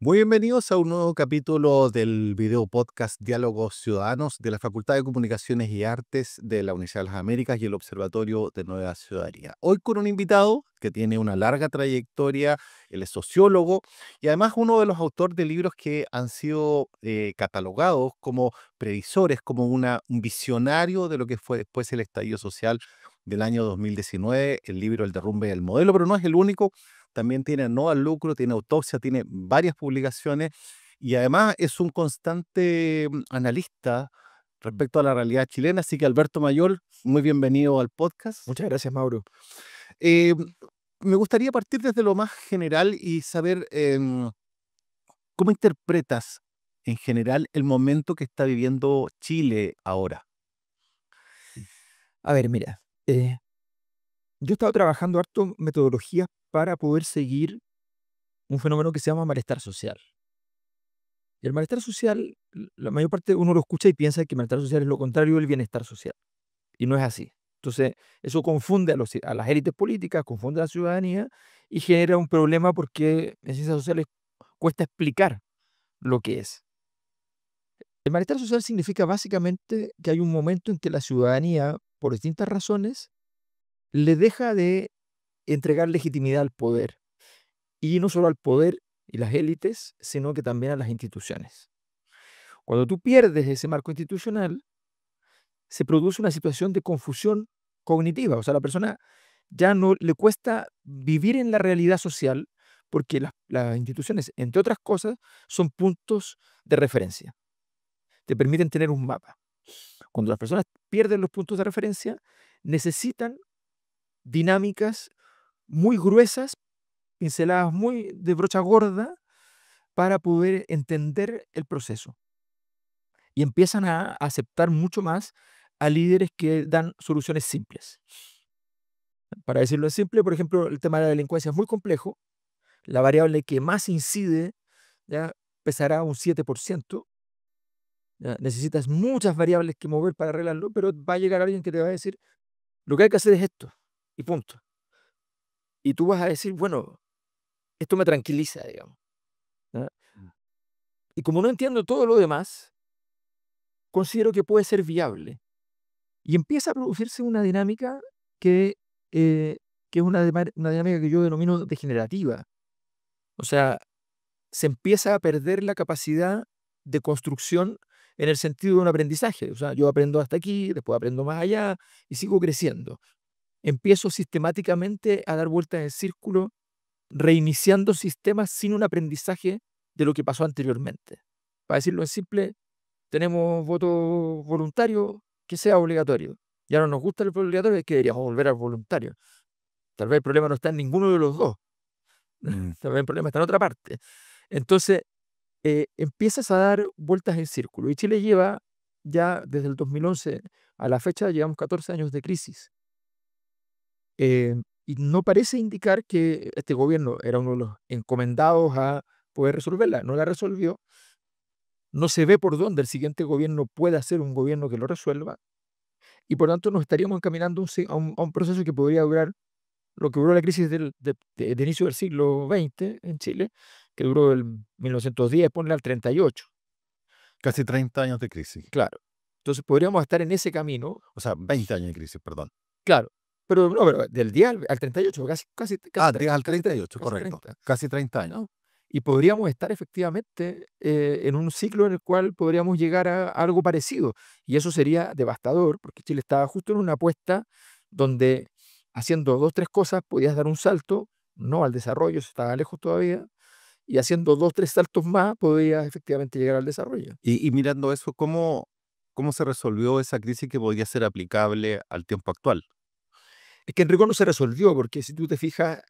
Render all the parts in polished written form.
Muy bienvenidos a un nuevo capítulo del video podcast Diálogos Ciudadanos de la Facultad de Comunicaciones y Artes de la Universidad de las Américas y el Observatorio de Nueva Ciudadanía. Hoy con un invitado que tiene una larga trayectoria, él es sociólogo y además uno de los autores de libros que han sido catalogados como previsores, como un visionario de lo que fue después el estallido social del año 2019, el libro El derrumbe del modelo, pero no es el único. También tiene No al lucro, tiene Autopsia, tiene varias publicaciones y además es un constante analista respecto a la realidad chilena. Así que Alberto Mayor, muy bienvenido al podcast. Muchas gracias, Mauro. Eh, Me gustaría partir desde lo más general y saber cómo interpretas en general el momento que está viviendo Chile ahora. A ver, mira, yo he estado trabajando harto metodologías para poder seguir un fenómeno que se llama malestar social. Y el malestar social, la mayor parte uno lo escucha y piensa que el malestar social es lo contrario del bienestar social. Y no es así. Entonces, eso confunde a las élites políticas, confunde a la ciudadanía y genera un problema porque en ciencias sociales cuesta explicar lo que es. El malestar social significa básicamente que hay un momento en que la ciudadanía, por distintas razones, le deja de entregar legitimidad al poder, y no solo al poder y las élites, sino que también a las instituciones. Cuando tú pierdes ese marco institucional, se produce una situación de confusión cognitiva, o sea, la persona ya no le cuesta vivir en la realidad social porque las instituciones, entre otras cosas, son puntos de referencia, te permiten tener un mapa. Cuando las personas pierden los puntos de referencia, necesitan dinámicas muy gruesas, pinceladas muy de brocha gorda para poder entender el proceso. Y empiezan a aceptar mucho más a líderes que dan soluciones simples. Para decirlo en simple, por ejemplo, el tema de la delincuencia es muy complejo. La variable que más incide ya pesará un 7%. Ya, necesitas muchas variables que mover para arreglarlo, pero va a llegar alguien que te va a decir, lo que hay que hacer es esto, y punto. Y tú vas a decir, bueno, esto me tranquiliza, digamos. ¿Ya? Y como no entiendo todo lo demás, considero que puede ser viable. Y empieza a producirse una dinámica que, eh, que es una dinámica que yo denomino degenerativa. O sea, se empieza a perder la capacidad de construcción en el sentido de un aprendizaje. O sea, yo aprendo hasta aquí, después aprendo más allá y sigo creciendo. Empiezo sistemáticamente a dar vueltas en círculo, reiniciando sistemas sin un aprendizaje de lo que pasó anteriormente. Para decirlo en simple, tenemos voto voluntario que sea obligatorio. Ya no nos gusta el obligatorio, es que deberíamos volver al voluntario. Tal vez el problema no está en ninguno de los dos, Mm. tal vez el problema está en otra parte. Entonces, empiezas a dar vueltas en círculo. Y Chile lleva ya desde el 2011 a la fecha, llevamos 14 años de crisis. Y no parece indicar que este gobierno era uno de los encomendados a poder resolverla. No la resolvió. No se ve por dónde el siguiente gobierno pueda ser un gobierno que lo resuelva. Y por tanto nos estaríamos encaminando a un proceso que podría durar lo que duró la crisis de inicio del siglo XX en Chile, que duró del 1910, ponle al 38, Casi 30 años de crisis. claro. Entonces podríamos estar en ese camino, O sea, 20 años de crisis, perdón. claro, pero no, pero del 10 al 38, Ah, 10 al casi 30, 38, casi correcto. 30, Casi 30 años. ¿no? Y podríamos estar efectivamente en un ciclo en el cual podríamos llegar a algo parecido. Y eso sería devastador, porque Chile estaba justo en una apuesta donde haciendo dos, tres cosas podías dar un salto, no al desarrollo, eso estaba lejos todavía, y haciendo dos, tres saltos más podías efectivamente llegar al desarrollo. Y mirando eso, ¿cómo se resolvió esa crisis que podría ser aplicable al tiempo actual? Es que en rigor no se resolvió, porque si tú te fijas,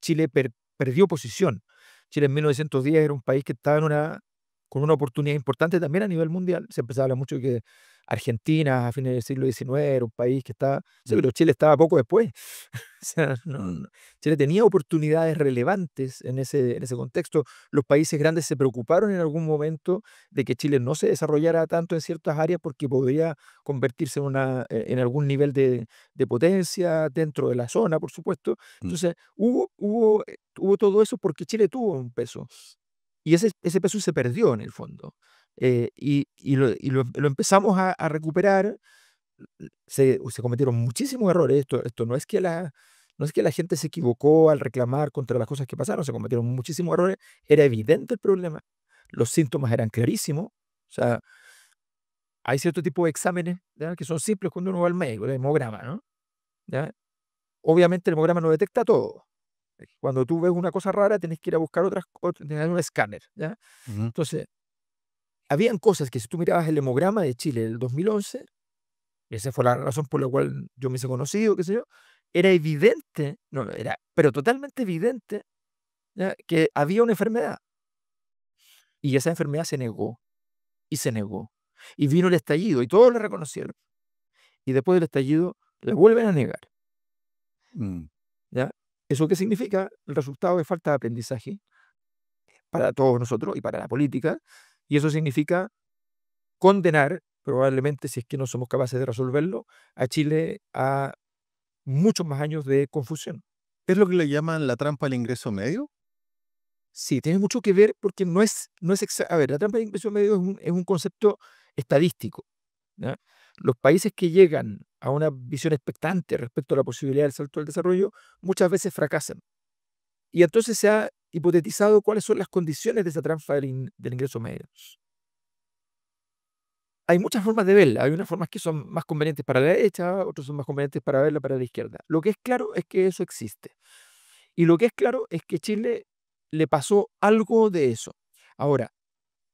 Chile perdió posición. Chile en 1910 era un país que estaba con una oportunidad importante también a nivel mundial. Siempre se habla mucho de que Argentina a fines del siglo XIX era un país que estaba, sí, Mm, pero Chile estaba poco después. O sea, mm. Chile tenía oportunidades relevantes en ese contexto. Los países grandes se preocuparon en algún momento de que Chile no se desarrollara tanto en ciertas áreas porque podría convertirse en algún nivel de potencia dentro de la zona, por supuesto. Mm. Entonces, hubo todo eso porque Chile tuvo un peso. Y ese peso se perdió en el fondo. Lo empezamos a recuperar. Se cometieron muchísimos errores. Esto no es que la gente se equivocó al reclamar contra las cosas que pasaron, se cometieron muchísimos errores. Era evidente el problema. Los síntomas eran clarísimos. O sea, hay cierto tipo de exámenes, ¿ya?, que son simples cuando uno va al médico, el hemograma, ¿no? ¿Ya? Obviamente el hemograma no detecta todo. Cuando tú ves una cosa rara, tenés que ir a buscar tener un escáner, ¿ya? Ujú. Entonces, habían cosas que si tú mirabas el hemograma de Chile del 2011, y esa fue la razón por la cual yo me hice conocido, qué sé yo, era evidente, no, era, pero totalmente evidente, ¿ya?, que había una enfermedad. Y esa enfermedad se negó, y se negó. Y vino el estallido, y todos lo reconocieron. Y después del estallido, le vuelven a negar, Mm. ¿ya? ¿Eso qué significa? El resultado de falta de aprendizaje para todos nosotros y para la política. Y eso significa condenar, probablemente, si es que no somos capaces de resolverlo, a Chile a muchos más años de confusión. ¿Es lo que le llaman la trampa al ingreso medio? Sí, tiene mucho que ver porque a ver, la trampa de ingreso medio es un concepto estadístico, ¿ya? Los países que llegan a una visión expectante respecto a la posibilidad del salto al desarrollo muchas veces fracasan. Y entonces se ha hipotetizado cuáles son las condiciones de esa trampa del ingreso medio. Hay muchas formas de verla. Hay unas formas que son más convenientes para la derecha, otras son más convenientes para verla para la izquierda. Lo que es claro es que eso existe. Y lo que es claro es que Chile le pasó algo de eso. Ahora,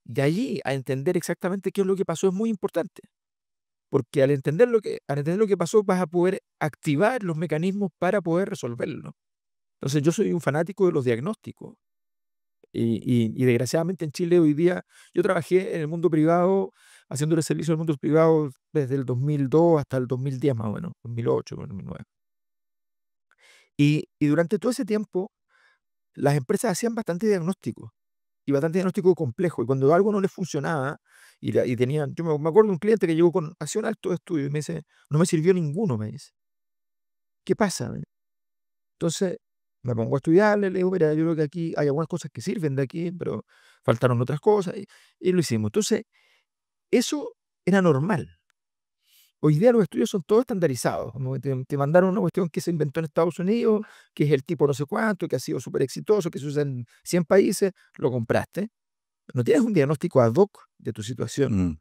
de allí a entender exactamente qué es lo que pasó es muy importante, porque al entender lo que pasó vas a poder activar los mecanismos para poder resolverlo. Entonces yo soy un fanático de los diagnósticos y desgraciadamente en Chile hoy día yo trabajé en el mundo privado haciéndole servicio al mundo privado desde el 2002 hasta el 2010 más o menos, 2008, 2009. Y durante todo ese tiempo las empresas hacían bastante diagnóstico y bastante diagnóstico complejo. Y cuando algo no les funcionaba y tenían, me acuerdo de un cliente que llegó con, hacía un alto estudio y me dice, no me sirvió ninguno, me dice. ¿Qué pasa? Entonces me pongo a estudiarle, le digo, mira, yo creo que aquí hay algunas cosas que sirven de aquí, pero faltaron otras cosas y lo hicimos. Entonces, eso era normal. Hoy día los estudios son todos estandarizados. Como que te mandaron una cuestión que se inventó en Estados Unidos, que es el tipo no sé cuánto, que ha sido súper exitoso, que se usa en 100 países, lo compraste. No tienes un diagnóstico ad hoc de tu situación, Mm.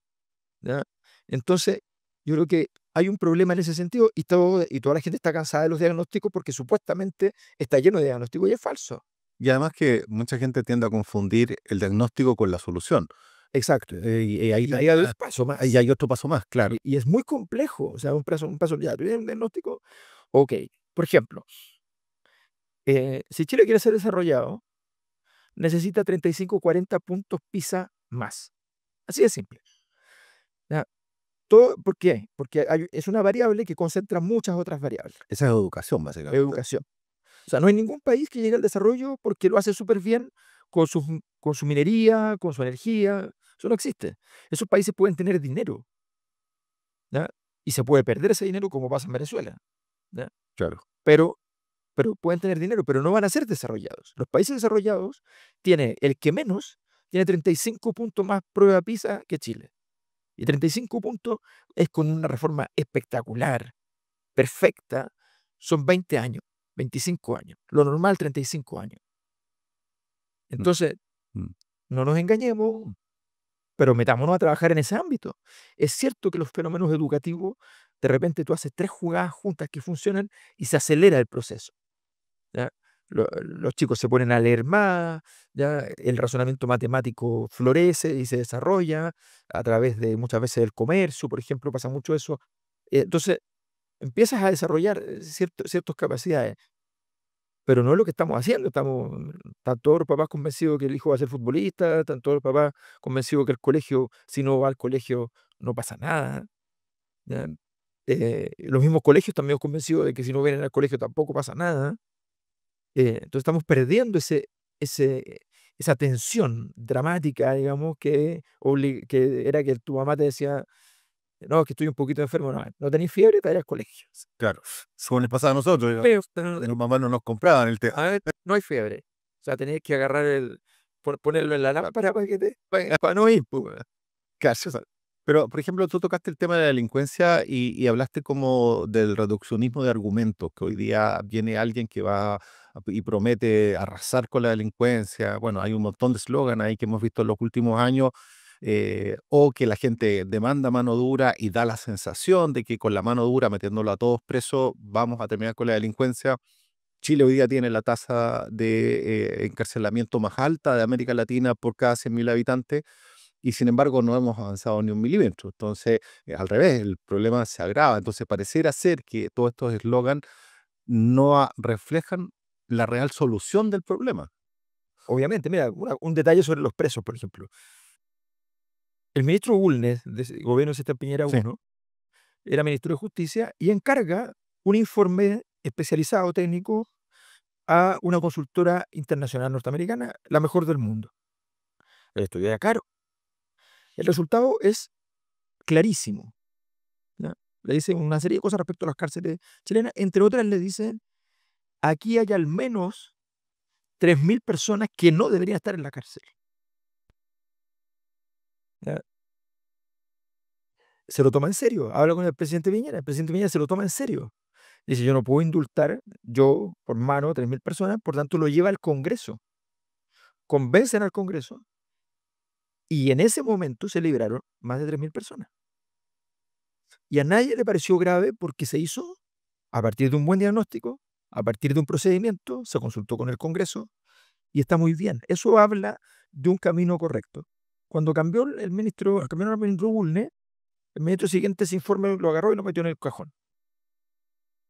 ¿ya? Entonces, yo creo que hay un problema en ese sentido y toda la gente está cansada de los diagnósticos porque supuestamente está lleno de diagnósticos y es falso. Y además que mucha gente tiende a confundir el diagnóstico con la solución. Exacto. Y ahí Y ahí hay otro paso más. ahí hay otro paso más, claro. Y es muy complejo. O sea, un paso, ya, ¿tienes un diagnóstico? Ok. Por ejemplo, si Chile quiere ser desarrollado, necesita 35 o 40 puntos PISA más. Así de simple. ¿Ya? ¿Por qué? Porque es una variable que concentra muchas otras variables. Esa es educación, básicamente. Educación. O sea, no hay ningún país que llegue al desarrollo porque lo hace súper bien con su minería, con su energía. Eso no existe. Esos países pueden tener dinero, ¿ya? Y se puede perder ese dinero como pasa en Venezuela, ¿ya? Claro. Pero, pero pueden tener dinero, pero no van a ser desarrollados. Los países desarrollados el que menos tiene 35 puntos más prueba PISA que Chile. Y 35 puntos es con una reforma espectacular, perfecta, son 20 años, 25 años. Lo normal, 35 años. Mm, Entonces, mm. no nos engañemos, pero metámonos a trabajar en ese ámbito. Es cierto que los fenómenos educativos, de repente tú haces 3 jugadas juntas que funcionan y se acelera el proceso, ¿ya? Los chicos se ponen a leer más, ¿ya? El razonamiento matemático florece y se desarrolla a través de muchas veces del comercio, por ejemplo, pasa mucho eso. Entonces, empiezas a desarrollar ciertas capacidades, pero no es lo que estamos haciendo. Están todos los papás convencidos que el hijo va a ser futbolista, están todos los papás convencidos que el colegio, si no va al colegio, no pasa nada, ¿ya? Los mismos colegios también convencidos de que si no vienen al colegio tampoco pasa nada. Entonces estamos perdiendo ese, esa tensión dramática, digamos, que era que tu mamá te decía, no, es que estoy un poquito enfermo, no, no tenés fiebre, te vas al colegio. Claro. Como les pasaba a nosotros, Pero, los mamás no nos compraban el té. a ver, no hay fiebre. O sea, tenés que agarrar ponerlo en la lámpara para no ir, pues, weón. Claro. Pero, por ejemplo, tú tocaste el tema de la delincuencia y hablaste como del reduccionismo de argumentos, que hoy día viene alguien que va y promete arrasar con la delincuencia. Bueno, hay un montón de eslogan ahí que hemos visto en los últimos años, o que la gente demanda mano dura y da la sensación de que con la mano dura, metiéndolo a todos presos, vamos a terminar con la delincuencia. Chile hoy día tiene la tasa de encarcelamiento más alta de América Latina por cada 100.000 habitantes y sin embargo no hemos avanzado ni un milímetro. Entonces, al revés, el problema se agrava. Entonces, pareciera ser que todos estos eslogans no reflejan la real solución del problema. Obviamente, mira, un detalle sobre los presos, por ejemplo. El ministro Bulnes, de ese gobierno de Sebastián Piñera Sí. 1, era ministro de Justicia y encarga un informe especializado técnico a una consultora internacional norteamericana, la mejor del mundo. El estudio era caro. El resultado es clarísimo, ¿ya? Le dicen una serie de cosas respecto a las cárceles chilenas. Entre otras, le dicen, aquí hay al menos 3.000 personas que no deberían estar en la cárcel, ¿ya? Se lo toma en serio. Habla con el presidente Piñera. El presidente Piñera se lo toma en serio. Dice, yo no puedo indultar, yo por mano, 3.000 personas, por tanto lo lleva al Congreso. Convencen al Congreso y en ese momento se liberaron más de 3.000 personas. Y a nadie le pareció grave porque se hizo a partir de un buen diagnóstico, a partir de un procedimiento, se consultó con el Congreso y está muy bien. Eso habla de un camino correcto. Cuando cambiaron al ministro Bulnes, el ministro siguiente ese informe lo agarró y lo metió en el cajón,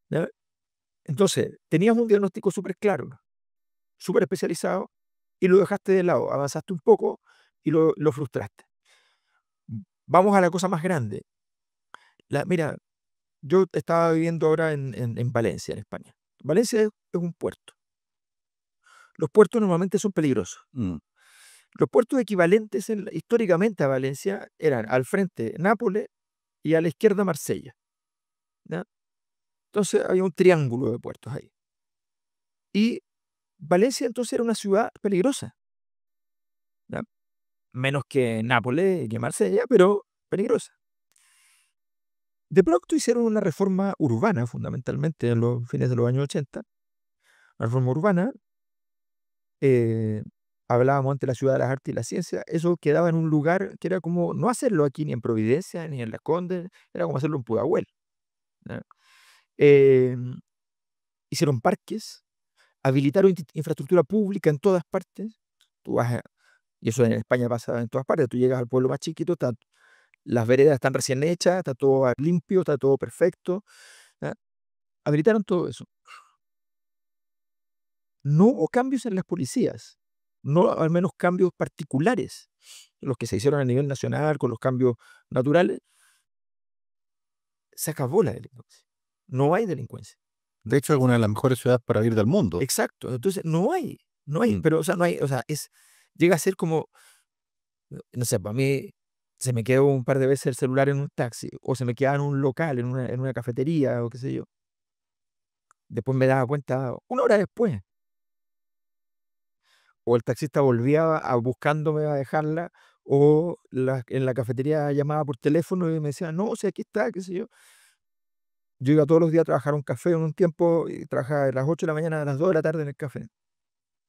¿ya? Entonces, tenías un diagnóstico súper claro, súper especializado, y lo dejaste de lado, avanzaste un poco y lo frustraste. Vamos a la cosa más grande. Mira, yo estaba viviendo ahora en Valencia, en España. Valencia es un puerto. Los puertos normalmente son peligrosos. Mm. Los puertos equivalentes históricamente a Valencia eran al frente Nápoles y a la izquierda Marsella, ¿ya? Entonces había un triángulo de puertos ahí. Y Valencia entonces era una ciudad peligrosa, ¿ya? Menos que Nápoles y que Marsella, pero peligrosa. De pronto hicieron una reforma urbana, fundamentalmente en los fines de los años 80. Una reforma urbana, eh, hablábamos antes de la ciudad de las artes y la ciencia, eso quedaba en un lugar que era como no hacerlo aquí ni en Providencia ni en Las Condes, era como hacerlo en Pudahuel, ¿ya? Eh, Hicieron parques, habilitaron infraestructura pública en todas partes. Tú vas y eso en España pasa en todas partes. Tú llegas al pueblo más chiquito, las veredas están recién hechas, está todo limpio, está todo perfecto, ¿ya? Habilitaron todo eso. No hubo cambios en las policías, no al menos cambios particulares, los que se hicieron a nivel nacional con los cambios naturales. Se acabó la delincuencia. No hay delincuencia. De hecho, es una de las mejores ciudades para vivir del mundo. Exacto. Entonces, no hay, Mm. pero, o sea, no hay, o sea, llega a ser como, no sé, para mí se me quedó un par de veces el celular en un taxi, o se me quedaba en un local, en una cafetería, o qué sé yo. Después me daba cuenta, una hora después, o el taxista volvía buscándome a dejarla, o en la cafetería llamaba por teléfono y me decía, no, o sea, aquí está, qué sé yo. Yo iba todos los días a trabajar a un café en un tiempo y trabajaba de las 8 de la mañana a las 2 de la tarde en el café.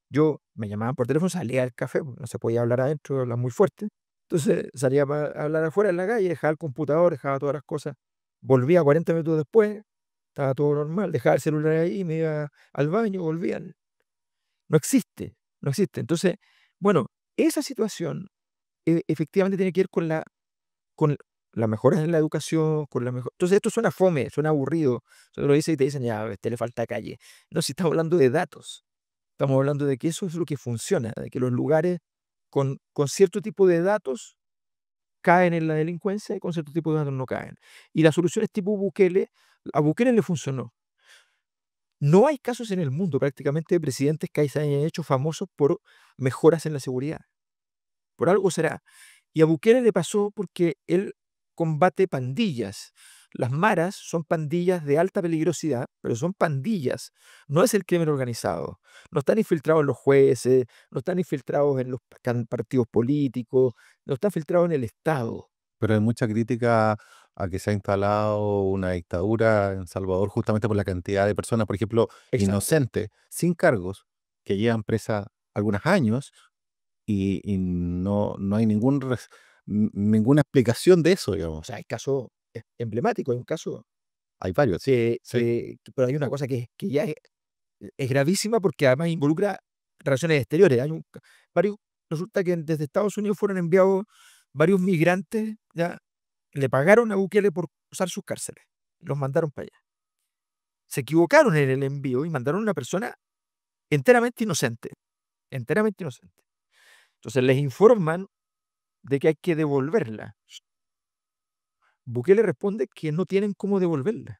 Yo me llamaban por teléfono, salía del café, porque no se podía hablar adentro, hablar muy fuerte. Entonces salía para hablar afuera en la calle, dejaba el computador, dejaba todas las cosas. Volvía 40 minutos después, estaba todo normal, dejaba el celular ahí, me iba al baño, volvían. No existe, no existe. Entonces, bueno, esa situación efectivamente tiene que ver con la mejora en la educación, con la mejor. Entonces, esto suena fome, suena aburrido. Entonces lo dice y te dicen, ya, a este le falta calle. No, si estamos hablando de datos. Estamos hablando de que eso es lo que funciona, de que los lugares con cierto tipo de datos caen en la delincuencia y con cierto tipo de datos no caen. Y las soluciones tipo Bukele, a Bukele le funcionó. No hay casos en el mundo prácticamente de presidentes que se hayan hecho famosos por mejoras en la seguridad. Por algo será. Y a Bukele le pasó porque él combate pandillas, Las maras son pandillas de alta peligrosidad, pero son pandillas, no es el crimen organizado. No están infiltrados en los jueces, no están infiltrados en los partidos políticos, no están infiltrados en el Estado. Pero hay mucha crítica a que se ha instalado una dictadura en Salvador justamente por la cantidad de personas, por ejemplo, Exacto. inocentes, sin cargos, que llevan presas algunos años y no hay ninguna explicación de eso, O digamos. sea, hay casos emblemáticos, hay un caso Hay varios, sí. pero hay una cosa que ya es gravísima porque además involucra relaciones exteriores. Varios, resulta que desde Estados Unidos fueron enviados varios migrantes, ya le pagaron a Bukele por usar sus cárceles, los mandaron para allá. Se equivocaron en el envío y mandaron a una persona enteramente inocente, enteramente inocente. Entonces les informan de que hay que devolverla. Bukele responde que no tienen cómo devolverla.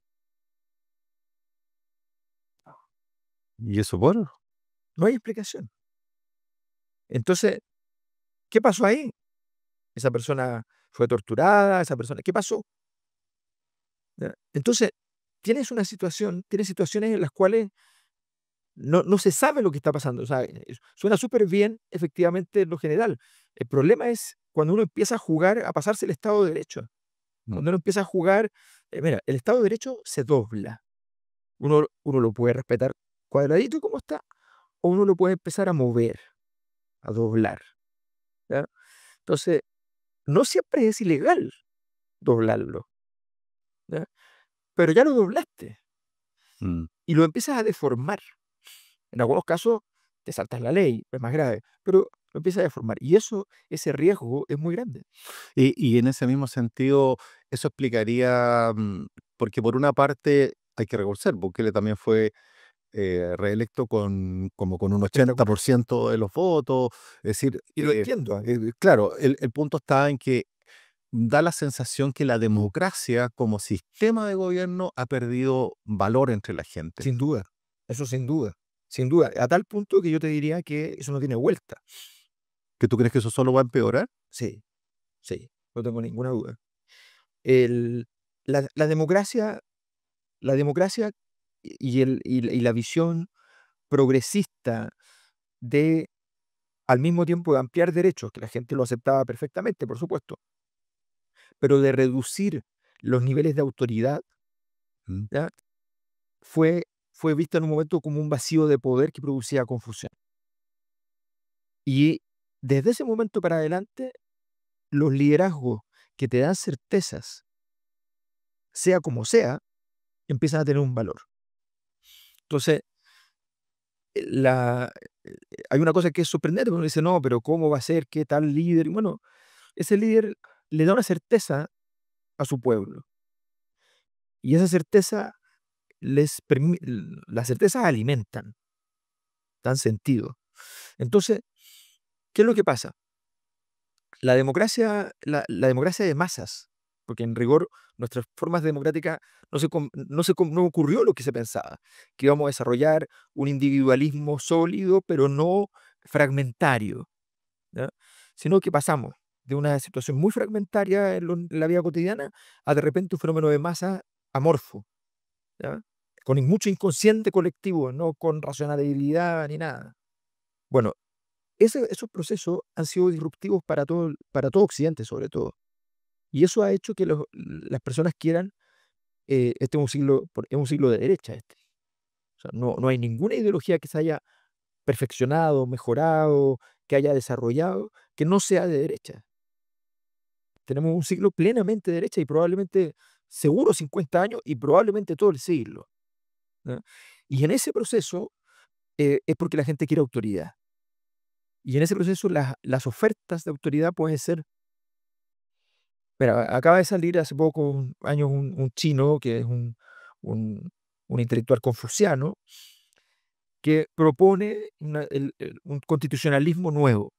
¿Y eso por? No hay explicación. Entonces, ¿qué pasó ahí? Esa persona fue torturada, esa persona, ¿qué pasó? ¿Ya? Entonces, tienes situaciones en las cuales no se sabe lo que está pasando. O sea, suena súper bien, efectivamente, en lo general. El problema es cuando uno empieza a jugar, a pasarse el Estado de Derecho. Mm. Cuando uno empieza a jugar, mira, el Estado de Derecho se dobla. Uno lo puede respetar cuadradito y como está, o uno lo puede empezar a mover, a doblar. ¿Ya? Entonces, no siempre es ilegal doblarlo, ¿ya? Pero ya lo doblaste Mm. y lo empiezas a deformar. En algunos casos te saltas la ley, es más grave, pero lo empiezas a deformar. Y ese riesgo es muy grande. Y en ese mismo sentido, eso explicaría, porque por una parte hay que reconocer, Bukele también fue reelecto como con un Espectacular. 80% de los votos. Es decir, Y lo entiendo, claro, el punto está en que da la sensación que la democracia como sistema de gobierno ha perdido valor entre la gente. sin duda. Eso sin duda. Sin duda. A tal punto que yo te diría que eso no tiene vuelta. ¿Que tú crees que eso solo va a empeorar? Sí, sí, no tengo ninguna duda. El, la democracia, la democracia y la visión progresista de, al mismo tiempo, de ampliar derechos, que la gente lo aceptaba perfectamente, por supuesto, pero de reducir los niveles de autoridad, Mm. ¿ya? Fue, fue vista en un momento como un vacío de poder que producía confusión. Y desde ese momento para adelante, los liderazgos que te dan certezas, sea como sea, empiezan a tener un valor. Entonces, hay una cosa que es sorprendente, porque uno dice, no, pero ¿cómo va a ser? ¿Qué tal líder? Y bueno, ese líder le da una certeza a su pueblo. Y esa certeza las certezas alimentan, dan sentido. Entonces, ¿qué es lo que pasa? La democracia de masas, porque en rigor nuestras formas democráticas no ocurrió lo que se pensaba, que íbamos a desarrollar un individualismo sólido, pero no fragmentario, ¿ya? Sino que pasamos de una situación muy fragmentaria en la vida cotidiana a de repente un fenómeno de masa amorfo, ¿ya? Con mucho inconsciente colectivo, no con racionalidad ni nada. Bueno, esos procesos han sido disruptivos para todo Occidente, sobre todo. Y eso ha hecho que las personas quieran, este es un siglo de derecha este. O sea, no hay ninguna ideología que se haya perfeccionado, mejorado, que haya desarrollado, que no sea de derecha. Tenemos un siglo plenamente de derecha y probablemente, seguro 50 años y probablemente todo el siglo, ¿ya? Y en ese proceso es porque la gente quiere autoridad. Y en ese proceso las ofertas de autoridad pueden ser. Mira, acaba de salir hace pocos años un chino que es un, un intelectual confuciano que propone un constitucionalismo nuevo,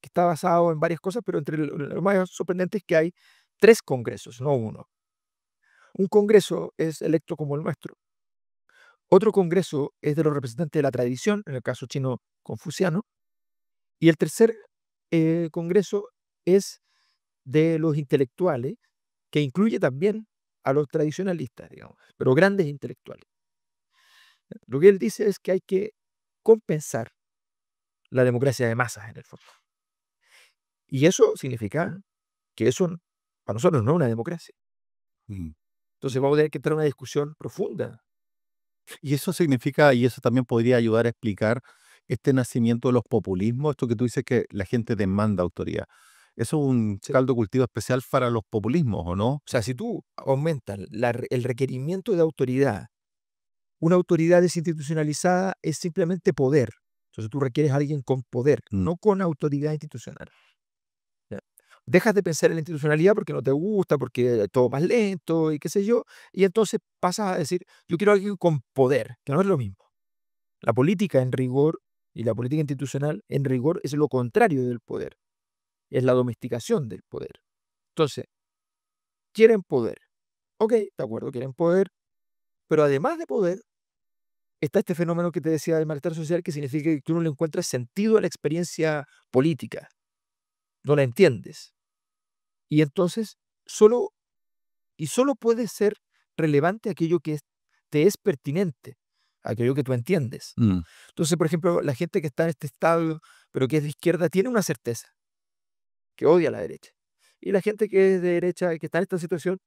que está basado en varias cosas, pero entre lo más sorprendente es que hay tres congresos, no uno. Un congreso es electo como el nuestro, otro congreso es de los representantes de la tradición, en el caso chino confuciano, y el tercer congreso es de los intelectuales, que incluye también a los tradicionalistas, digamos, pero grandes intelectuales. Lo que él dice es que hay que compensar la democracia de masas en el fondo. Y eso significa que eso para nosotros no es una democracia. Mm. Entonces vamos a tener que entrar a una discusión profunda. Y eso significa, y eso también podría ayudar a explicar este nacimiento de los populismos, esto que tú dices que la gente demanda autoridad. Eso es un Sí. caldo de cultivo especial para los populismos, ¿o no? O sea, si tú aumentas el requerimiento de autoridad, una autoridad desinstitucionalizada es simplemente poder. Entonces tú requieres a alguien con poder, Mm, no con autoridad institucional. ¿Ya? Dejas de pensar en la institucionalidad porque no te gusta, porque es todo más lento y qué sé yo, y entonces pasas a decir, yo quiero a alguien con poder, que no es lo mismo. La política en rigor y la política institucional en rigor es lo contrario del poder, es la domesticación del poder. Entonces, quieren poder. Ok, de acuerdo, quieren poder, pero además de poder, está este fenómeno que te decía del malestar social, que significa que uno le encuentra sentido a la experiencia política, no la entiendes. Y entonces, solo, solo puede ser relevante aquello que te es pertinente, aquello que tú entiendes. mm. Entonces, por ejemplo, la gente que está en este estado, pero que es de izquierda, tiene una certeza, que odia a la derecha. Y la gente que es de derecha, que está en esta situación,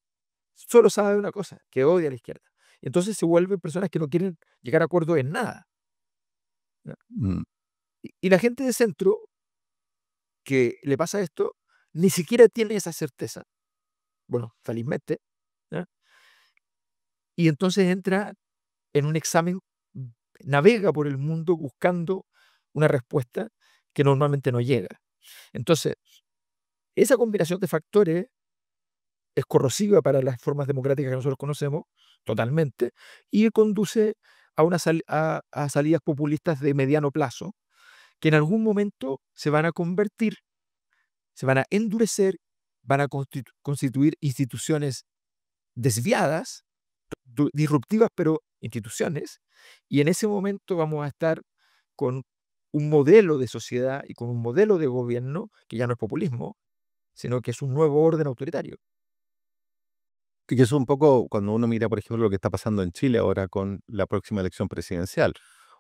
solo sabe una cosa, que odia a la izquierda. Y entonces se vuelven personas que no quieren llegar a acuerdo en nada. ¿Ya? Mm. Y la gente de centro que le pasa esto, ni siquiera tiene esa certeza. Bueno, felizmente. ¿Ya? Y entonces entra en un examen, navega por el mundo buscando una respuesta que normalmente no llega. Entonces, esa combinación de factores es corrosiva para las formas democráticas que nosotros conocemos, totalmente, y conduce a, a salidas populistas de mediano plazo, que en algún momento se van a convertir, se van a endurecer, van a constituir instituciones desviadas, disruptivas, pero instituciones, y en ese momento vamos a estar con un modelo de sociedad y con un modelo de gobierno que ya no es populismo, sino que es un nuevo orden autoritario. Y que eso un poco cuando uno mira, por ejemplo, lo que está pasando en Chile ahora con la próxima elección presidencial.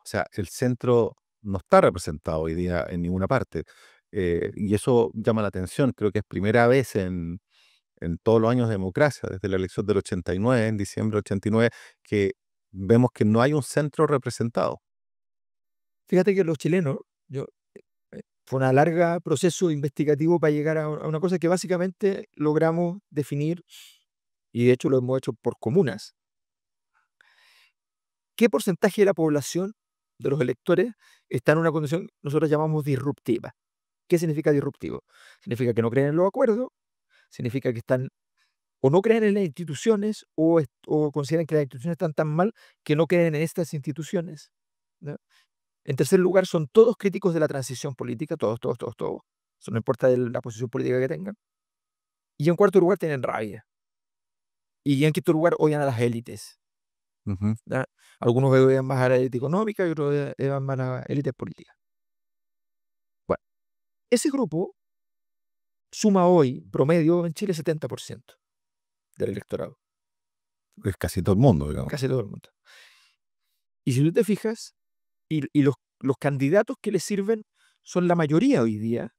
O sea, el centro no está representado hoy día en ninguna parte. Y eso llama la atención. Creo que es primera vez en todos los años de democracia, desde la elección del 89, en diciembre del 89, que vemos que no hay un centro representado. Fíjate que los chilenos, yo, fue un largo proceso investigativo para llegar a una cosa que básicamente logramos definir, y de hecho lo hemos hecho por comunas. ¿Qué porcentaje de la población, de los electores, está en una condición que nosotros llamamos disruptiva? ¿Qué significa disruptivo? Significa que no creen en los acuerdos, significa que están o no creen en las instituciones o consideran que las instituciones están tan mal que no creen en estas instituciones. ¿Ya? En tercer lugar, son todos críticos de la transición política, todos, todos, todos, todos. Eso no importa de la posición política que tengan. Y en cuarto lugar, tienen rabia. Y en quinto lugar, odian a las élites. Ujú. ¿Ya? Algunos odian más a la élite económica y otros odian más a la élite política. Bueno, ese grupo suma hoy, promedio, en Chile, 70% del electorado. Es casi todo el mundo, digamos. Casi todo el mundo. Y si tú te fijas, y los candidatos que les sirven son la mayoría hoy día,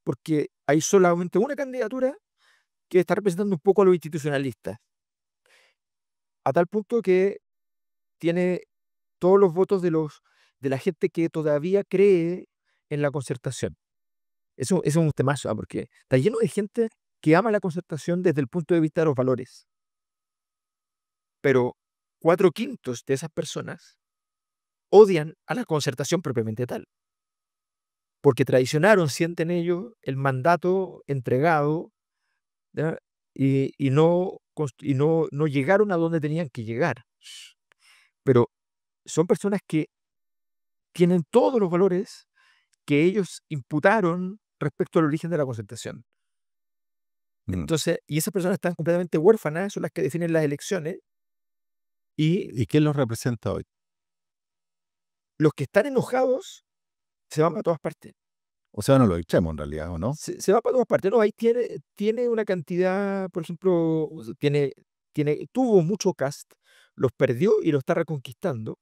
porque hay solamente una candidatura que está representando un poco a los institucionalistas, a tal punto que tiene todos los votos de la gente que todavía cree en la concertación. Eso es un temazo, porque está lleno de gente que ama la concertación desde el punto de vista de los valores. Pero 4/5 de esas personas odian a la concertación propiamente tal, porque traicionaron, sienten ellos, el mandato entregado, ¿ya? Y no, no llegaron a donde tenían que llegar. Pero son personas que tienen todos los valores que ellos imputaron respecto al origen de la concertación. Mm. Entonces, y esas personas están completamente huérfanas, son las que definen las elecciones, y ¿Y quién los representa hoy? los que están enojados se van para todas partes. O sea, no lo echemos en realidad, ¿o no? Se va para todas partes. No, ahí tiene una cantidad, por ejemplo, tiene tuvo mucho cast, los perdió y lo está reconquistando.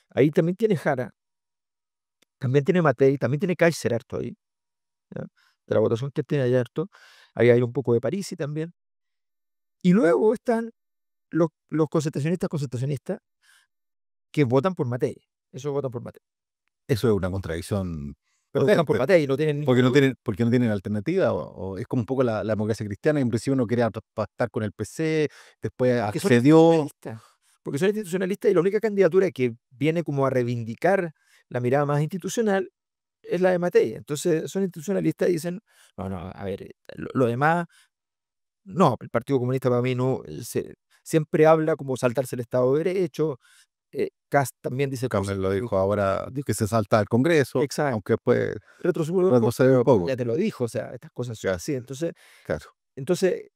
Ahí también tiene Jara, también tiene Matei, también tiene Kaiser harto ahí, ¿ya? De la votación que tiene allá harto. Ahí hay un poco de Parisi también. Y luego están los concentracionistas que votan por Matei. Esos votan por Matei. Eso es una contradicción Pero votan por potente, Matei, no tienen porque ningún duda. porque no tienen alternativa, o es como un poco la democracia cristiana, en principio no quería pactar con el PC, después Porque son accedió. institucionalistas. Porque son institucionalistas y la única candidatura que viene como a reivindicar la mirada más institucional es la de Matei. Entonces son institucionalistas y dicen, no, no, a ver, lo demás, no, el Partido Comunista para mí no, siempre habla como saltarse el Estado de Derecho. Kast también dice cosas. Campbell lo dijo ahora que se salta al Congreso, Exacto. aunque después Retroceso, retrocede un pero poco. ya te lo dijo, o sea, estas cosas son Claro, así. claro.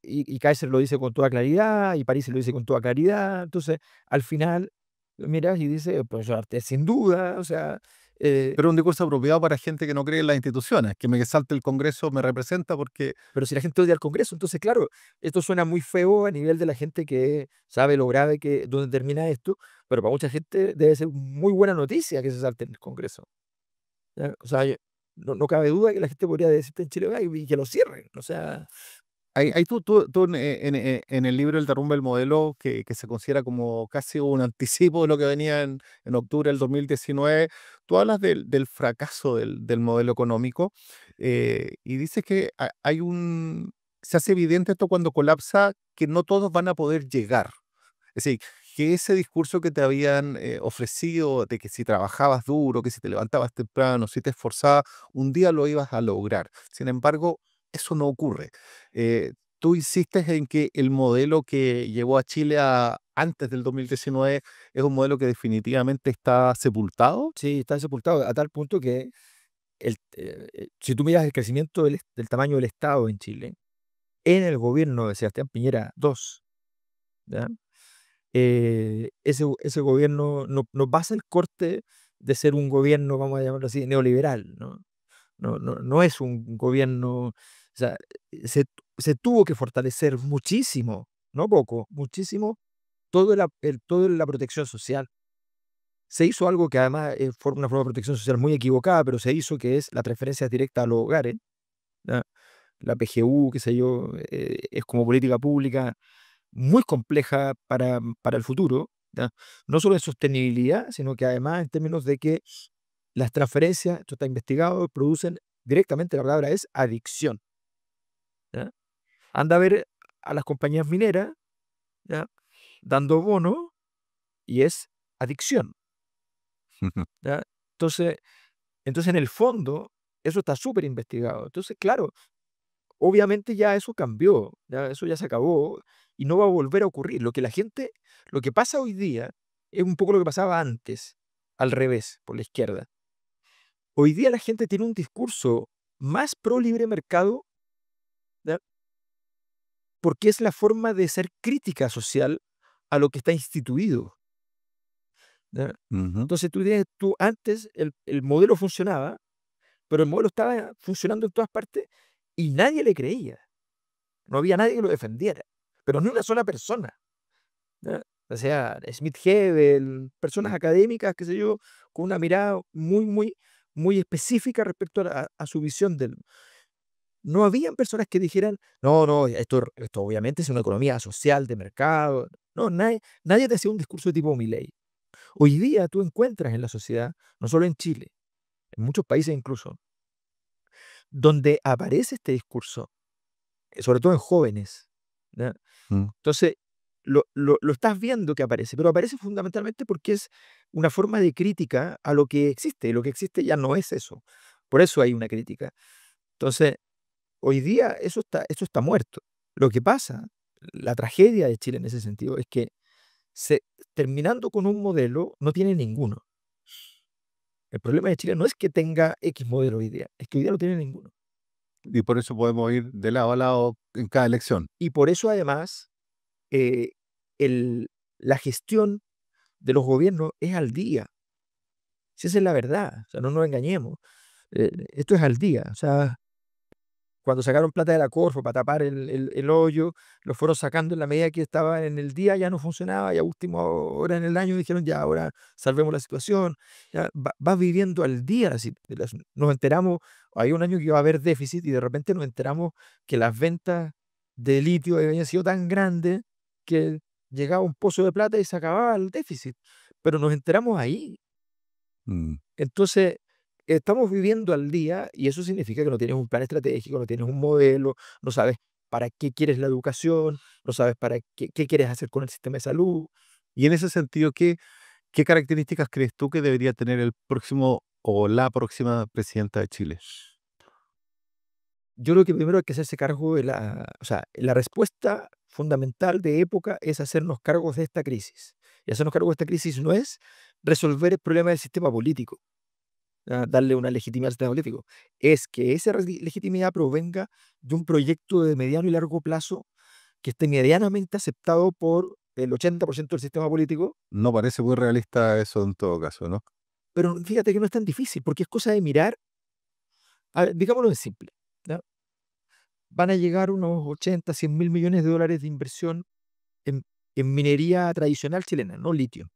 Y Kaiser lo dice con toda claridad, y París lo dice con toda claridad. Entonces, al final, miras y dice, el profesor Artés, sin duda, o sea, Pero un discurso apropiado para gente que no cree en las instituciones, que me salte el Congreso me representa porque pero si la gente odia al Congreso, entonces, claro, esto suena muy feo a nivel de la gente que sabe lo grave que, donde termina esto, pero para mucha gente debe ser muy buena noticia que se salte en el Congreso. ¿Ya? O sea, no cabe duda que la gente podría decirte en Chile, "Ay, y que lo cierren". O sea, ahí tú en el libro El derrumbe del modelo, que se considera como casi un anticipo de lo que venía en octubre del 2019, tú hablas del fracaso del modelo económico, y dices que se hace evidente esto cuando colapsa, que no todos van a poder llegar. Es decir, que ese discurso que te habían ofrecido de que si trabajabas duro, que si te levantabas temprano, si te esforzabas, un día lo ibas a lograr. Sin embargo, eso no ocurre. Tú insistes en que el modelo que llevó a Chile antes del 2019 es un modelo que definitivamente está sepultado. sí, está sepultado a tal punto que si tú miras el crecimiento del tamaño del Estado en Chile, en el gobierno de Sebastián Piñera II, ¿ya? Ese gobierno no pasa el corte de ser un gobierno, vamos a llamarlo así, neoliberal, ¿no? No es un gobierno, o sea, se tuvo que fortalecer muchísimo, no poco, muchísimo, toda la protección social. Se hizo algo que además es una forma de protección social muy equivocada, pero se hizo, que es la transferencia directa a los hogares, ¿ya? La PGU, qué sé yo, es como política pública muy compleja para el futuro, ¿ya? No solo en sostenibilidad, sino que además en términos de que las transferencias, esto está investigado, producen directamente, la palabra es adicción, ¿ya? Anda a ver a las compañías mineras, ¿ya? Dando bono y es adicción, ¿ya? Entonces, entonces, en el fondo, eso está súper investigado. Entonces, claro, obviamente ya eso cambió, ya eso ya se acabó y no va a volver a ocurrir. Lo que pasa hoy día es un poco lo que pasaba antes, al revés, por la izquierda. Hoy día la gente tiene un discurso más pro libre mercado, ¿ya? Porque es la forma de ser crítica social a lo que está instituido, ¿ya? Ujú. Entonces tú antes el modelo funcionaba, pero el modelo estaba funcionando en todas partes y nadie le creía. No había nadie que lo defendiera, pero ni una sola persona, ¿ya? O sea, Schmidt-Hebel, personas académicas, qué sé yo, con una mirada muy específica respecto a su visión del. No habían personas que dijeran, no, no, esto obviamente es una economía social de mercado. No, nadie te hacía un discurso de tipo Milei. Hoy día tú encuentras en la sociedad, no solo en Chile, en muchos países incluso, donde aparece este discurso, sobre todo en jóvenes, ¿ya? Mm. Entonces, lo estás viendo que aparece, pero aparece fundamentalmente porque es una forma de crítica a lo que existe, y lo que existe ya no es eso. Por eso hay una crítica. Entonces, hoy día eso está muerto. Lo que pasa, la tragedia de Chile en ese sentido, es que se, terminando con un modelo, no tiene ninguno. El problema de Chile no es que tenga X modelo hoy día, es que hoy día no tiene ninguno. Y por eso podemos ir de lado a lado en cada elección. Y por eso además, eh, el, la gestión de los gobiernos es al día. Si esa es la verdad, o sea, no nos engañemos. Esto es al día. O sea, cuando sacaron plata de la Corfo para tapar el hoyo, lo fueron sacando en la medida que estaba en el día, ya no funcionaba, y a última hora en el año dijeron, ya, ahora salvemos la situación. Ya, vas viviendo al día. Así, nos enteramos, hay un año que iba a haber déficit y de repente nos enteramos que las ventas de litio habían sido tan grandes que llegaba un pozo de plata y se acababa el déficit. Pero nos enteramos ahí. Mm. Entonces, estamos viviendo al día y eso significa que no tienes un plan estratégico, no tienes un modelo, no sabes para qué quieres la educación, no sabes para qué quieres hacer con el sistema de salud. Y en ese sentido, ¿qué características crees tú que debería tener el próximo o la próxima presidenta de Chile? Yo creo que primero hay que hacerse cargo o sea, la respuesta fundamental de época es hacernos cargos de esta crisis. Y hacernos cargo de esta crisis no es resolver el problema del sistema político, darle una legitimidad al sistema político, es que esa legitimidad provenga de un proyecto de mediano y largo plazo que esté medianamente aceptado por el 80% del sistema político. No parece muy realista eso en todo caso, ¿no? Pero fíjate que no es tan difícil, porque es cosa de mirar, a ver, digámoslo en simple, ¿ya? Van a llegar unos 80, 100 mil millones de dólares de inversión en, en minería tradicional chilena, no litio,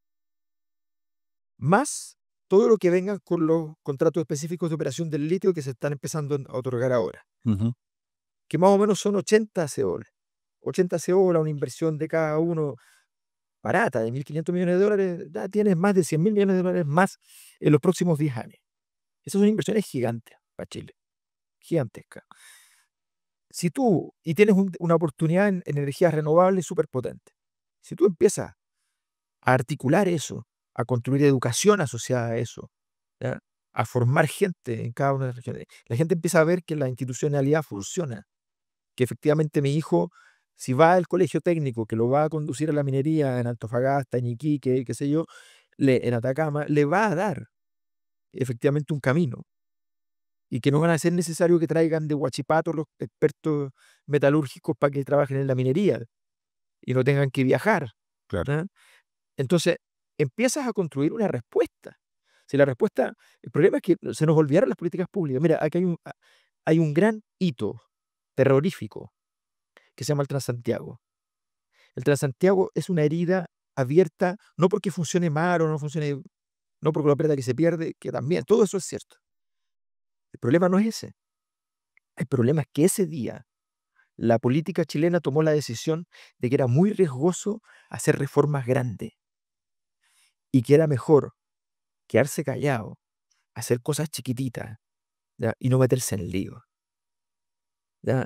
más todo lo que venga con los contratos específicos de operación del litio que se están empezando a otorgar ahora, Ujú. que más o menos son 80 CO. 80 CO, una inversión de cada uno barata, de 1.500 millones de dólares, ya tienes más de 100 mil millones de dólares más en los próximos 10 años. Esas son inversiones gigantes para Chile, gigantescas. Si tú, y tienes una oportunidad en energías renovables súper potente, si tú empiezas a articular eso, a construir educación asociada a eso, ¿ya? A formar gente en cada una de las regiones, la gente empieza a ver que la institucionalidad funciona, que efectivamente mi hijo, si va al colegio técnico que lo va a conducir a la minería en Antofagasta, en Iquique, qué sé yo, en Atacama, le va a dar efectivamente un camino y que no van a ser necesario que traigan de Huachipato los expertos metalúrgicos para que trabajen en la minería y no tengan que viajar. Claro. ¿Ya? Entonces, empiezas a construir una respuesta. Si la respuesta, el problema es que se nos olvidaron las políticas públicas. Mira, aquí hay un gran hito terrorífico que se llama el Transantiago. El Transantiago es una herida abierta, no porque funcione mal o no funcione, no porque la plata que se pierde, que también, todo eso es cierto. El problema no es ese. El problema es que ese día la política chilena tomó la decisión de que era muy riesgoso hacer reformas grandes y que era mejor quedarse callado, hacer cosas chiquititas, ¿ya? Y no meterse en lío, ¿ya?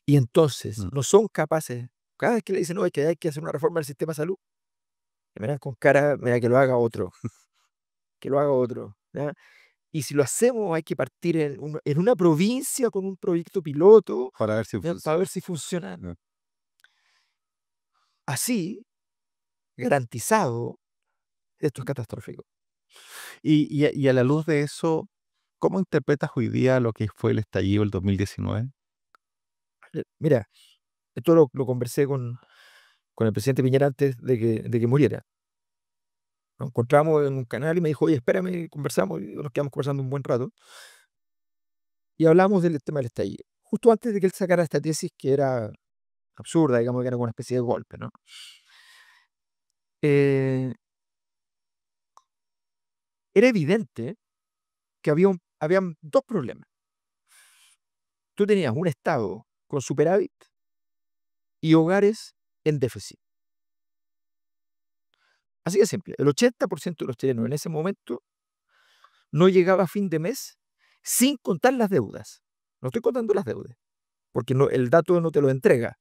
Y entonces Mm. no son capaces, cada vez que le dicen, no, es que hay que hacer una reforma del sistema de salud, me miran con cara, mira, que lo haga otro, que lo haga otro, ¿ya? Y si lo hacemos hay que partir en una provincia con un proyecto piloto, Para ver si ¿ya? funciona. Para ver si funciona. ¿No? Así, garantizado, esto es catastrófico. Y a la luz de eso, ¿cómo interpretas hoy día lo que fue el estallido del 2019? Mira, esto lo conversé con el presidente Piñera antes de que muriera. Nos encontramos en un canal y me dijo, oye, espérame, conversamos, y nos quedamos conversando un buen rato. Y hablamos del tema del estallido. Justo antes de que él sacara esta tesis que era absurda, digamos que era como una especie de golpe, ¿no? Eh, Era evidente que habían dos problemas. Tú tenías un Estado con superávit y hogares en déficit. Así de simple. El 80% de los chilenos en ese momento no llegaba a fin de mes sin contar las deudas. No estoy contando las deudas, porque el dato no te lo entrega.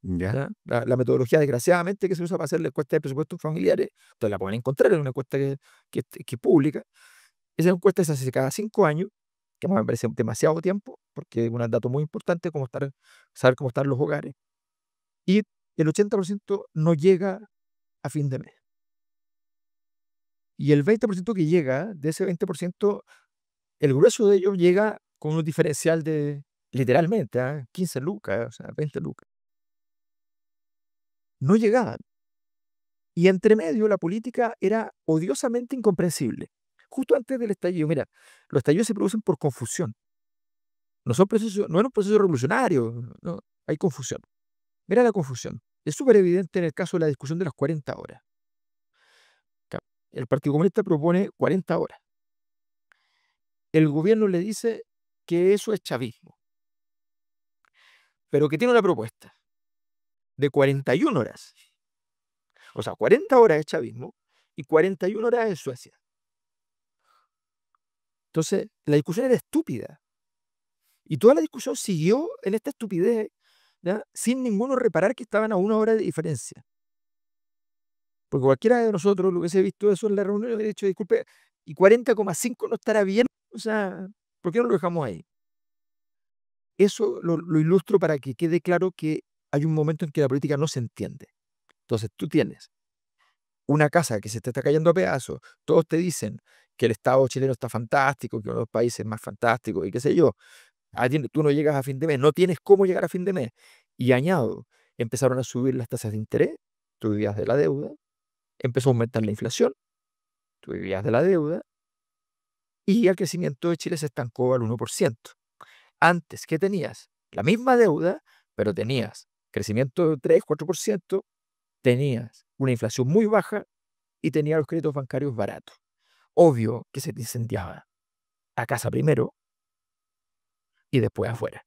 ¿Ya? ¿Ya? La metodología, desgraciadamente, que se usa para hacer la encuesta de presupuestos familiares, ustedes la pueden encontrar en una encuesta que es pública. Esa encuesta se hace cada 5 años, que me parece demasiado tiempo, porque es un dato muy importante como saber cómo están los hogares. Y el 80% no llega a fin de mes. Y el 20% que llega, de ese 20%, el grueso de ellos llega con un diferencial de, literalmente, 15 lucas, o sea, 20 lucas. No llegaban. Y entre medio la política era odiosamente incomprensible. Justo antes del estallido, mira, los estallidos se producen por confusión. no son procesos, no era un proceso revolucionario, no, hay confusión. Mira la confusión. Es súper evidente en el caso de la discusión de las 40 horas. El Partido Comunista propone 40 horas. El gobierno le dice que eso es chavismo, pero que tiene una propuesta de 41 horas. O sea, 40 horas es chavismo y 41 horas es Suecia. Entonces, la discusión era estúpida. Y toda la discusión siguió en esta estupidez, ¿ya? Sin ninguno reparar que estaban a 1 hora de diferencia. Porque cualquiera de nosotros lo hubiese visto eso en la reunión y hubiera dicho, disculpe, ¿y 40,5 no estará bien? O sea, ¿por qué no lo dejamos ahí? Eso lo ilustro para que quede claro que hay un momento en que la política no se entiende. Entonces, tú tienes una casa que se te está cayendo a pedazos, todos te dicen que el Estado chileno está fantástico, que uno de los países más fantásticos y qué sé yo. Tú no llegas a fin de mes, no tienes cómo llegar a fin de mes. Y añado, empezaron a subir las tasas de interés, tú vivías de la deuda, empezó a aumentar la inflación, tú vivías de la deuda, y el crecimiento de Chile se estancó al 1%. Antes, ¿qué tenías? La misma deuda, pero tenías crecimiento de 3, 4%, tenías una inflación muy baja y tenías los créditos bancarios baratos. Obvio que se te incendiaba a casa primero y después afuera.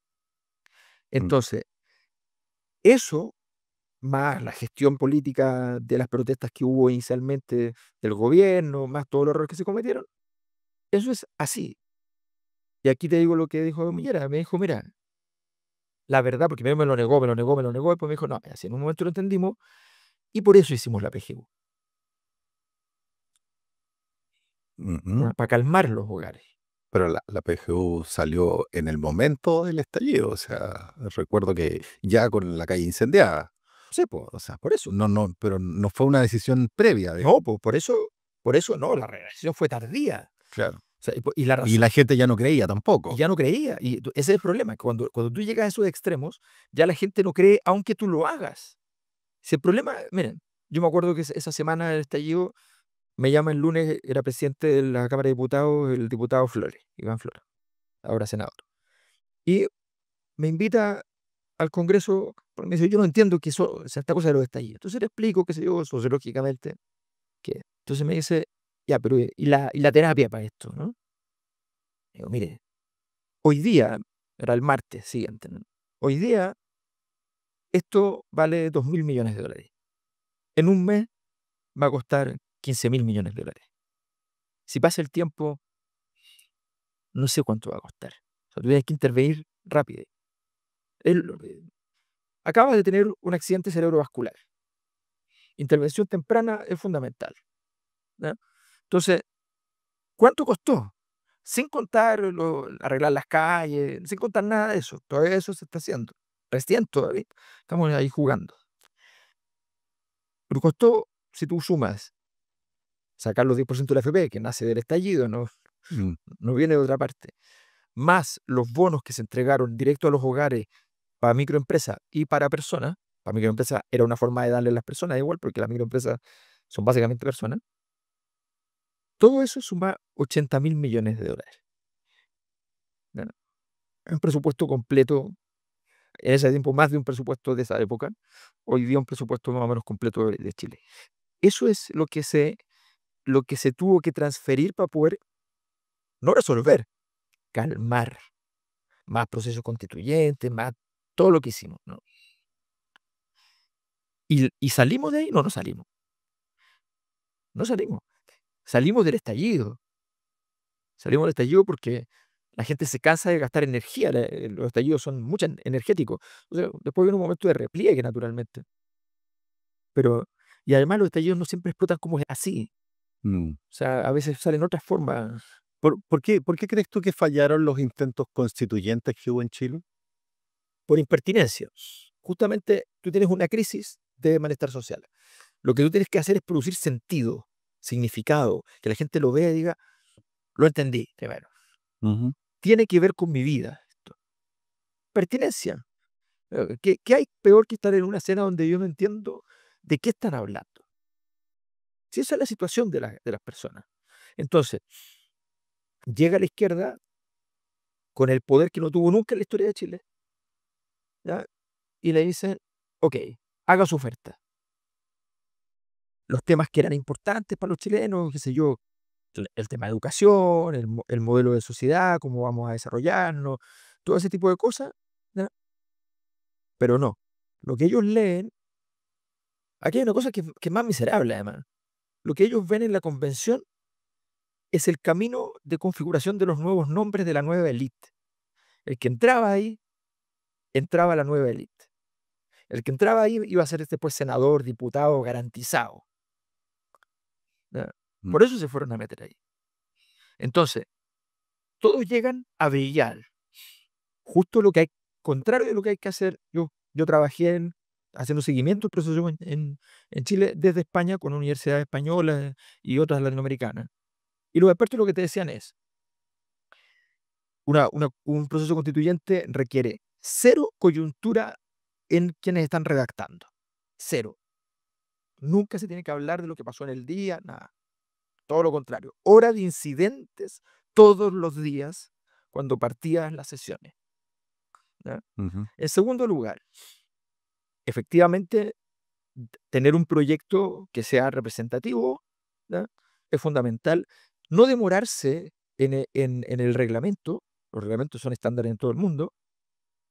Mm. Entonces, eso, más la gestión política de las protestas que hubo inicialmente del gobierno, más todos los errores que se cometieron, eso es así. Y aquí te digo lo que dijo Millera. Me dijo, mira, la verdad, porque primero me lo negó, y después me dijo, no, así en un momento lo entendimos, y por eso hicimos la PGU, Ujú. para calmar los hogares. Pero la PGU salió en el momento del estallido, o sea, recuerdo que ya con la calle incendiada, Sí, pues, o sea, por eso. no, pero no fue una decisión previa, No, pues, por eso no, la reacción fue tardía. claro. O sea, y la Y razón, la gente ya no creía y tampoco. ya no creía. Y ese es el problema, que cuando tú llegas a esos extremos, ya la gente no cree aunque tú lo hagas. Si el problema, miren, yo me acuerdo que esa semana del estallido, me llama el lunes, era presidente de la Cámara de Diputados, el diputado Flores, Iván Flores, ahora senador. Y me invita al Congreso, porque me dice, yo no entiendo que eso, esta cosa de los estallidos. Entonces le explico, qué sé yo, sociológicamente, que entonces me dice, ya, pero ¿y la terapia para esto, no? Digo, mire, hoy día, era el martes siguiente, ¿no? Hoy día esto vale 2.000 millones de dólares. En un mes va a costar 15.000 millones de dólares. Si pasa el tiempo, no sé cuánto va a costar. O sea, tú tienes que intervenir rápido. Él, acaba de tener un accidente cerebrovascular. Intervención temprana es fundamental, ¿ya? Entonces, ¿cuánto costó? Sin contar arreglar las calles, sin contar nada de eso. Todo eso se está haciendo. Recién todavía. Estamos ahí jugando. Pero costó, si tú sumas, sacar los 10% de la FP, que nace del estallido, Mm. no viene de otra parte, más los bonos que se entregaron directo a los hogares para microempresas y para microempresas era una forma de darle a las personas igual, porque las microempresas son básicamente personas, todo eso suma 80.000 millones de dólares. ¿Ya? Es un presupuesto completo, en ese tiempo más de un presupuesto de esa época, hoy día un presupuesto más o menos completo de Chile. Eso es lo que se tuvo que transferir para poder, no resolver, calmar, más procesos constituyentes, más todo lo que hicimos, ¿no? Y salimos de ahí, no salimos, no salimos. Salimos del estallido porque la gente se cansa de gastar energía, los estallidos son mucho energéticos. O sea, después viene un momento de repliegue, naturalmente. Pero, y además los estallidos no siempre explotan como así. Mm. O sea, a veces salen otras formas. ¿Por qué crees tú que fallaron los intentos constituyentes que hubo en Chile? Por impertinencia. Justamente tú tienes una crisis de malestar social. Lo que tú tienes que hacer es producir sentido, significado, que la gente lo vea y diga, lo entendí, primero. Ujú. Tiene que ver con mi vida esto. Pertinencia. ¿Qué hay peor que estar en una escena donde yo no entiendo de qué están hablando? Si esa es la situación de las personas. Entonces, llega la izquierda con el poder que no tuvo nunca en la historia de Chile, ¿ya? Y le dicen, ok, haga su oferta. Los temas que eran importantes para los chilenos, qué sé yo, el tema de educación, el modelo de sociedad, cómo vamos a desarrollarnos, todo ese tipo de cosas, ¿ya? Pero no, lo que ellos leen, aquí hay una cosa que es más miserable además, lo que ellos ven en la convención es el camino de configuración de los nuevos nombres de la nueva élite. El que entraba ahí, entraba a la nueva élite. El que entraba ahí iba a ser después senador, diputado, garantizado, ¿ya? Mm. Por eso se fueron a meter ahí. Entonces, todos llegan a brillar. Justo lo que hay, contrario de lo que hay que hacer. Yo trabajé haciendo seguimiento del proceso en Chile desde España con universidades españolas y otras latinoamericanas. Y los expertos lo que te decían es, un proceso constituyente requiere cero coyuntura en quienes están redactando. Cero. Nunca se tiene que hablar de lo que pasó en el día, nada. Todo lo contrario. Hora de incidentes todos los días cuando partían las sesiones, ¿ya? Ujú. En segundo lugar, efectivamente, tener un proyecto que sea representativo, ¿ya? Es fundamental. No demorarse en el reglamento, los reglamentos son estándares en todo el mundo,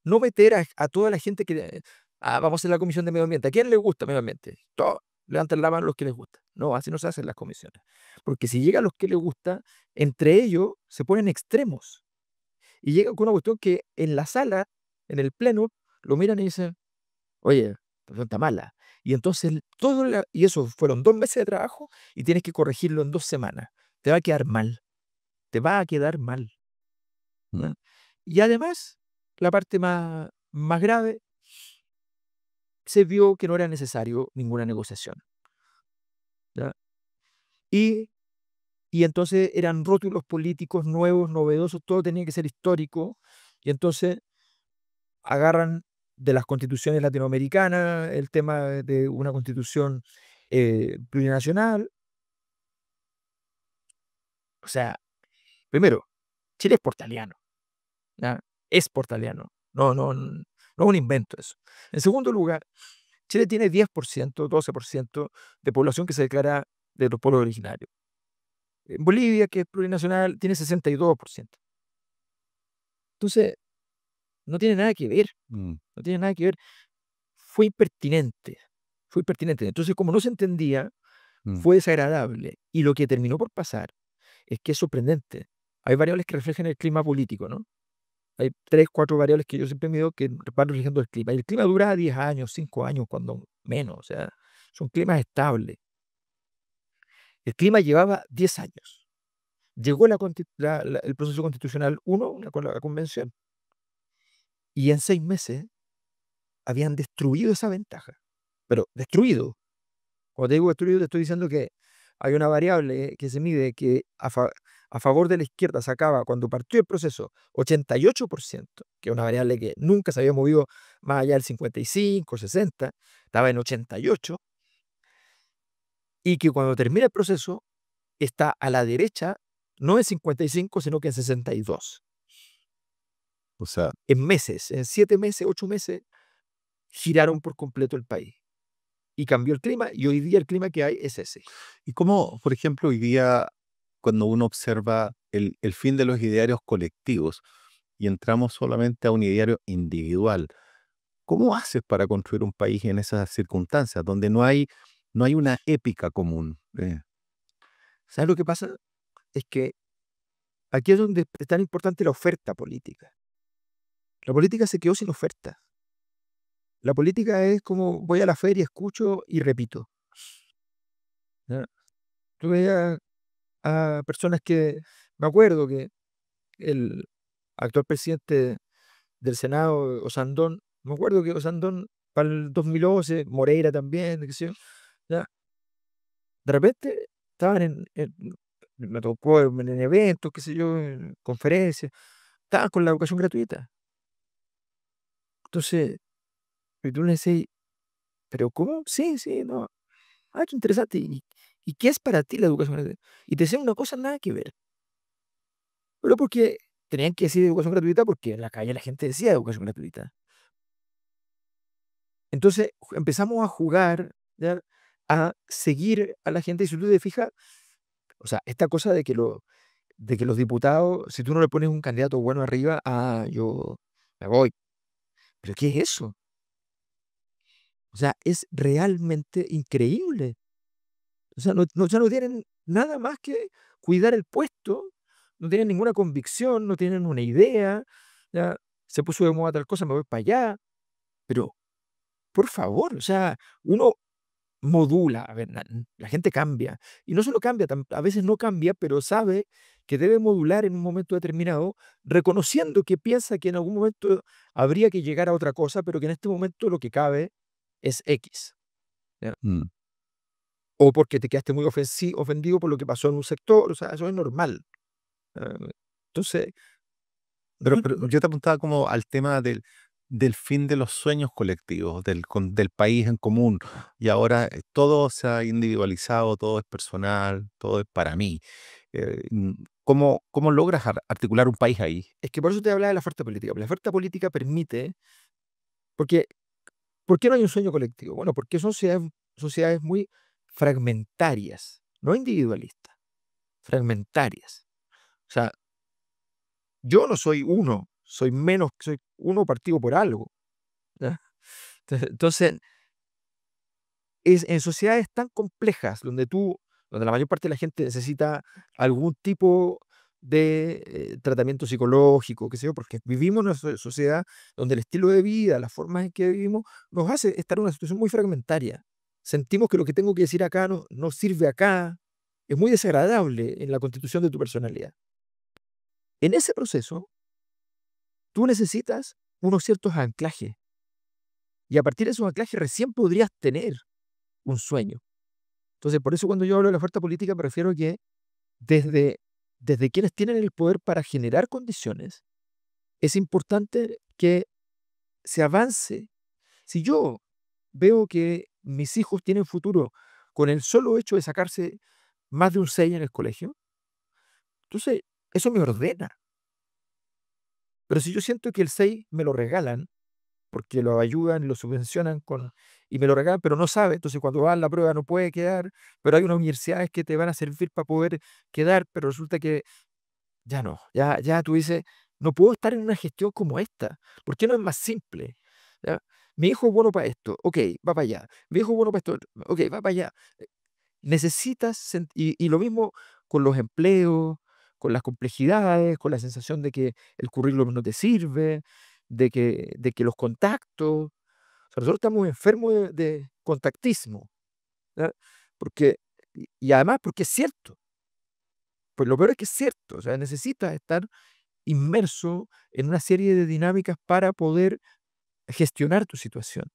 no meter a toda la gente que, vamos a hacer la comisión de medio ambiente. ¿A quién le gusta medio ambiente? Todos levanten la mano los que les gusta. No, así no se hacen las comisiones. Porque si llega a los que les gusta, entre ellos se ponen extremos. Y llega con una cuestión que en la sala, en el pleno, lo miran y dicen, oye, esta está mala. Y entonces, y eso fueron 2 meses de trabajo y tienes que corregirlo en 2 semanas. Te va a quedar mal. Te va a quedar mal, Mm. ¿ya? Y además, la parte más grave, se vio que no era necesario ninguna negociación, ¿ya? Y, y entonces eran rótulos políticos nuevos, novedosos, todo tenía que ser histórico. Y entonces agarran de las constituciones latinoamericanas el tema de una constitución plurinacional. O sea, primero, Chile es portaliano, ¿ya? Es portaliano. No es un invento eso. En segundo lugar, Chile tiene 10%, 12% de población que se declara de los pueblos originarios. En Bolivia, que es plurinacional, tiene 62%. Entonces, no tiene nada que ver, Mm. no tiene nada que ver. Fue impertinente, fue impertinente. Entonces, como no se entendía, Mm. fue desagradable. Y lo que terminó por pasar es que es sorprendente. Hay variables que reflejan el clima político, ¿no? Hay 3, 4 variables que yo siempre mido que van reflejando el clima. Y el clima dura 10 años, 5 años, cuando menos. O sea, son climas estables. El clima llevaba 10 años. Llegó el proceso constitucional uno, con la convención, y en 6 meses habían destruido esa ventaja. Pero destruido. Cuando te digo destruido, te estoy diciendo que hay una variable que se mide que a favor de la izquierda sacaba, cuando partió el proceso, 88%, que es una variable que nunca se había movido más allá del 55, 60, estaba en 88, y que cuando termina el proceso está a la derecha, no en 55, sino que en 62. O sea, En meses, en 7 meses, 8 meses, giraron por completo el país. Y cambió el clima, y hoy día el clima que hay es ese. ¿y cómo, por ejemplo, hoy día, cuando uno observa el fin de los idearios colectivos y entramos solamente a un ideario individual, cómo haces para construir un país en esas circunstancias, donde no hay una épica común? ¿Sabes lo que pasa? Es que aquí es donde es tan importante la oferta política. La política se quedó sin oferta. La política es como voy a la feria, escucho y repito, ¿ya? Yo veía a personas que, me acuerdo que el actual presidente del Senado, Osandón, me acuerdo que Osandón para el 2011, Moreira también, qué sé yo, ¿ya? De repente estaban me tocó en eventos, qué sé yo, en conferencias, estaban con la educación gratuita. Entonces, y tú le decís, ¿pero cómo? Sí, sí, no. Ah, qué interesante. ¿Y qué es para ti la educación gratuita? Y te decían una cosa nada que ver. Pero porque tenían que decir educación gratuita porque en la calle la gente decía educación gratuita. Entonces empezamos a jugar, ¿ya? A seguir a la gente. Y si tú te fijas, o sea, esta cosa de que los diputados, si tú no le pones un candidato bueno arriba, yo me voy. ¿Pero qué es eso? O sea, es realmente increíble. O sea, ya no tienen nada más que cuidar el puesto, no tienen ninguna convicción, no tienen una idea, ya se puso de moda tal cosa, me voy para allá. Pero, por favor, o sea, uno modula, a ver, la gente cambia. Y no solo cambia, a veces no cambia, pero sabe que debe modular en un momento determinado, reconociendo que piensa que en algún momento habría que llegar a otra cosa, pero que en este momento lo que cabe es X. ¿Ya? Mm. O porque te quedaste muy ofendido por lo que pasó en un sector, o sea, eso es normal. Entonces, Pero yo te apuntaba como al tema del fin de los sueños colectivos, del país en común. Y ahora todo se ha individualizado, todo es personal, todo es para mí. ¿Cómo logras articular un país ahí? es que por eso te hablaba de la oferta política. La oferta política permite, porque, ¿por qué no hay un sueño colectivo? Bueno, porque son sociedades muy fragmentarias, no individualistas, fragmentarias. O sea, yo no soy uno, soy menos, soy uno partido por algo. ¿Ya? Entonces, es en sociedades tan complejas donde la mayor parte de la gente necesita algún tipo de tratamiento psicológico, qué sé yo, porque vivimos en una sociedad donde el estilo de vida, las formas en que vivimos, nos hace estar en una situación muy fragmentaria. Sentimos que lo que tengo que decir acá no sirve acá. Es muy desagradable en la constitución de tu personalidad. En ese proceso, tú necesitas unos ciertos anclajes y a partir de esos anclajes recién podrías tener un sueño. Entonces, por eso cuando yo hablo de la oferta política me refiero a que desde, desde quienes tienen el poder para generar condiciones, es importante que se avance. Si yo veo que mis hijos tienen futuro con el solo hecho de sacarse más de un 6 en el colegio, entonces eso me ordena. Pero si yo siento que el 6 me lo regalan, porque lo ayudan y lo subvencionan y me lo regalan, pero no sabe, entonces cuando va a la prueba no puede quedar, pero hay unas universidades que te van a servir para poder quedar, pero resulta que ya no, ya tú dices, no puedo estar en una gestión como esta, ¿por qué no es más simple? ¿Ya? Mi hijo es bueno para esto, ok, va para allá. Mi hijo es bueno para esto, ok, va para allá. Necesitas, y lo mismo con los empleos, con las complejidades, con la sensación de que el currículum no te sirve, de que los contactos, o sea, nosotros estamos enfermos de contactismo, ¿ya? Porque, y además porque es cierto, pues lo peor es que es cierto, o sea, necesitas estar inmerso en una serie de dinámicas para poder gestionar tu situación.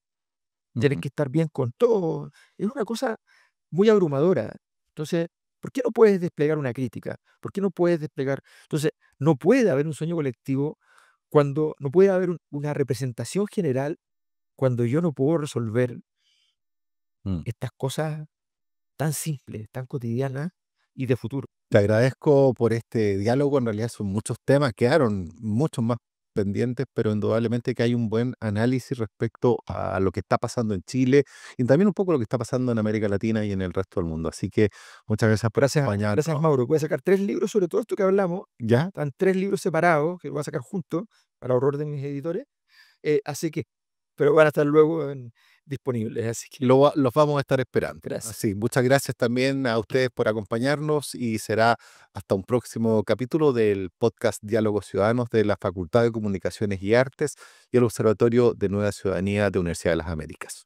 Tienes Ujú. que estar bien con todo. Es una cosa muy abrumadora. Entonces, ¿por qué no puedes desplegar una crítica? ¿Por qué no puedes desplegar? Entonces, no puede haber un sueño colectivo cuando no puede haber una representación general cuando yo no puedo resolver Mm. estas cosas tan simples, tan cotidianas y de futuro. Te agradezco por este diálogo. En realidad son muchos temas, quedaron muchos más pendientes, pero indudablemente que hay un buen análisis respecto a lo que está pasando en Chile y también un poco lo que está pasando en América Latina y en el resto del mundo. Así que muchas gracias por Gracias, acompañarnos. Mauro. Voy a sacar 3 libros sobre todo esto que hablamos. ¿Ya? Están 3 libros separados que voy a sacar juntos para horror de mis editores. Así que, pero van a estar luego disponibles. Así que, Los vamos a estar esperando. gracias. Así, muchas gracias también a ustedes por acompañarnos y será hasta un próximo capítulo del podcast Diálogos Ciudadanos de la Facultad de Comunicaciones y Artes y el Observatorio de Nueva Ciudadanía de Universidad de las Américas.